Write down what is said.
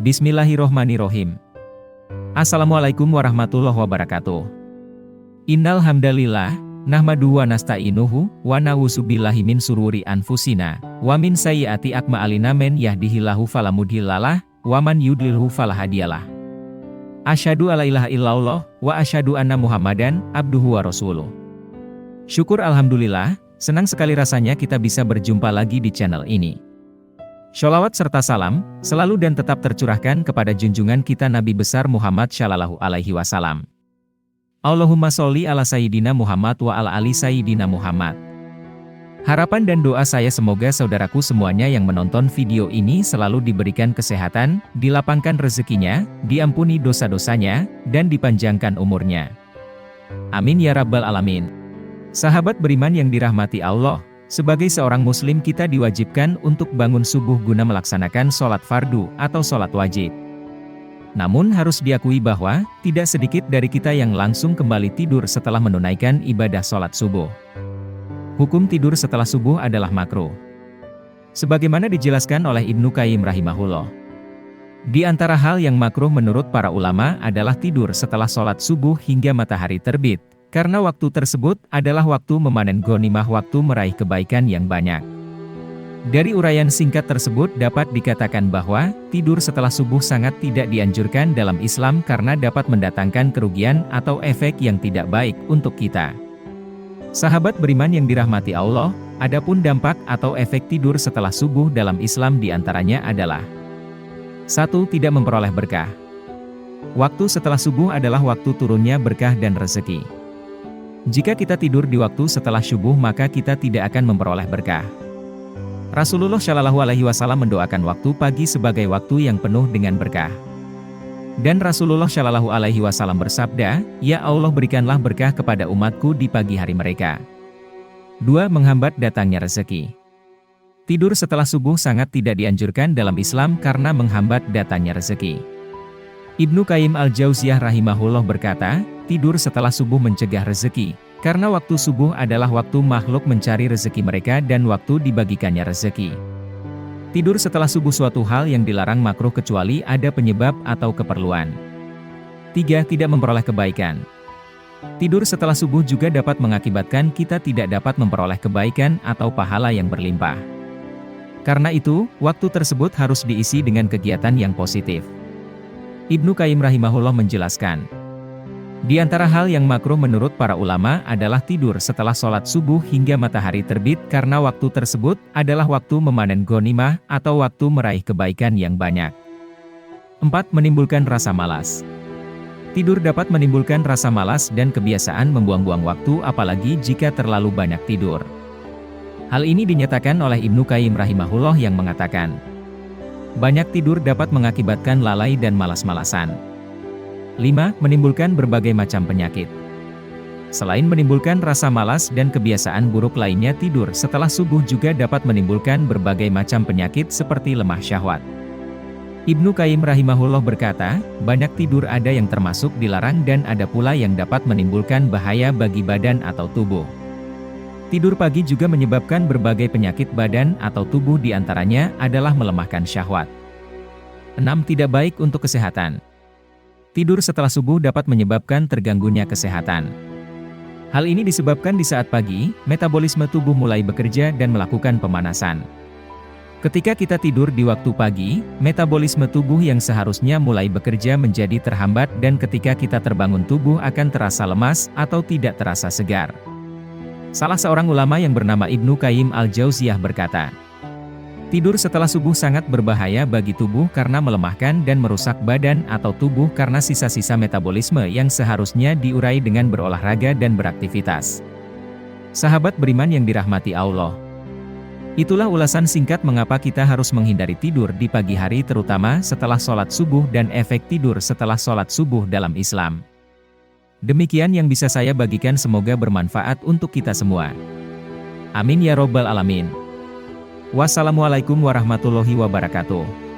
Bismillahirrohmanirrohim. Assalamualaikum warahmatullahi wabarakatuh. Innal hamdalillah, nahmaduhu wa nasta'inuhu, wa na'udzubillahi min sururi anfusina, wa min sayyiati a'malina man yahdihillahu fala mudhillalah, wa man yudlilhu fala hadiyalah. Asyhadu alla ilaha illallah, wa asyhadu anna Muhammadan abduhu wa rasuluh. Syukur alhamdulillah, senang sekali rasanya kita bisa berjumpa lagi di channel ini. Sholawat serta salam, selalu dan tetap tercurahkan kepada junjungan kita Nabi besar Muhammad Shallallahu Alaihi Wasallam. Allahumma sholli ala Sayyidina Muhammad wa ala ali Sayyidina Muhammad. Harapan dan doa saya semoga saudaraku semuanya yang menonton video ini selalu diberikan kesehatan, dilapangkan rezekinya, diampuni dosa-dosanya, dan dipanjangkan umurnya. Amin ya rabbal alamin. Sahabat beriman yang dirahmati Allah, sebagai seorang muslim kita diwajibkan untuk bangun subuh guna melaksanakan sholat fardu atau sholat wajib. Namun harus diakui bahwa, tidak sedikit dari kita yang langsung kembali tidur setelah menunaikan ibadah sholat subuh. Hukum tidur setelah subuh adalah makruh. Sebagaimana dijelaskan oleh Ibnu Qayyim rahimahullah. Di antara hal yang makruh menurut para ulama adalah tidur setelah sholat subuh hingga matahari terbit. Karena waktu tersebut adalah waktu memanen ghanimah, waktu meraih kebaikan yang banyak. Dari uraian singkat tersebut dapat dikatakan bahwa, tidur setelah subuh sangat tidak dianjurkan dalam Islam karena dapat mendatangkan kerugian atau efek yang tidak baik untuk kita. Sahabat beriman yang dirahmati Allah, adapun dampak atau efek tidur setelah subuh dalam Islam diantaranya adalah 1. Tidak memperoleh berkah. Waktu setelah subuh adalah waktu turunnya berkah dan rezeki. Jika kita tidur di waktu setelah subuh maka kita tidak akan memperoleh berkah. Rasulullah Shallallahu Alaihi Wasallam mendoakan waktu pagi sebagai waktu yang penuh dengan berkah. Dan Rasulullah Shallallahu Alaihi Wasallam bersabda, "Ya Allah berikanlah berkah kepada umatku di pagi hari mereka." 2. Menghambat datangnya rezeki. Tidur setelah subuh sangat tidak dianjurkan dalam Islam karena menghambat datangnya rezeki. Ibnu Qayyim al-Jauziyah rahimahullah berkata, tidur setelah subuh mencegah rezeki, karena waktu subuh adalah waktu makhluk mencari rezeki mereka dan waktu dibagikannya rezeki. Tidur setelah subuh suatu hal yang dilarang makruh kecuali ada penyebab atau keperluan. 3. Tidak memperoleh kebaikan. Tidur setelah subuh juga dapat mengakibatkan kita tidak dapat memperoleh kebaikan atau pahala yang berlimpah. Karena itu, waktu tersebut harus diisi dengan kegiatan yang positif. Ibnu Qayyim rahimahullah menjelaskan, di antara hal yang makruh menurut para ulama adalah tidur setelah sholat subuh hingga matahari terbit karena waktu tersebut adalah waktu memanen ghanimah atau waktu meraih kebaikan yang banyak. 4. Menimbulkan rasa malas. Tidur dapat menimbulkan rasa malas dan kebiasaan membuang-buang waktu apalagi jika terlalu banyak tidur. Hal ini dinyatakan oleh Ibnu Qayyim rahimahullah yang mengatakan, banyak tidur dapat mengakibatkan lalai dan malas-malasan. 5. Menimbulkan berbagai macam penyakit. Selain menimbulkan rasa malas dan kebiasaan buruk lainnya, tidur setelah subuh juga dapat menimbulkan berbagai macam penyakit seperti lemah syahwat. Ibnu Qayyim rahimahullah berkata, banyak tidur ada yang termasuk dilarang dan ada pula yang dapat menimbulkan bahaya bagi badan atau tubuh. Tidur pagi juga menyebabkan berbagai penyakit badan atau tubuh diantaranya adalah melemahkan syahwat. 6. Tidak baik untuk kesehatan. Tidur setelah subuh dapat menyebabkan terganggunya kesehatan. Hal ini disebabkan di saat pagi, metabolisme tubuh mulai bekerja dan melakukan pemanasan. Ketika kita tidur di waktu pagi, metabolisme tubuh yang seharusnya mulai bekerja menjadi terhambat dan ketika kita terbangun tubuh akan terasa lemas atau tidak terasa segar. Salah seorang ulama yang bernama Ibnu Qayyim al-Jauziyah berkata, tidur setelah subuh sangat berbahaya bagi tubuh karena melemahkan dan merusak badan atau tubuh karena sisa-sisa metabolisme yang seharusnya diurai dengan berolahraga dan beraktivitas. Sahabat beriman yang dirahmati Allah. Itulah ulasan singkat mengapa kita harus menghindari tidur di pagi hari terutama setelah sholat subuh dan efek tidur setelah sholat subuh dalam Islam. Demikian yang bisa saya bagikan, semoga bermanfaat untuk kita semua. Amin ya robbal alamin. Wassalamualaikum warahmatullahi wabarakatuh.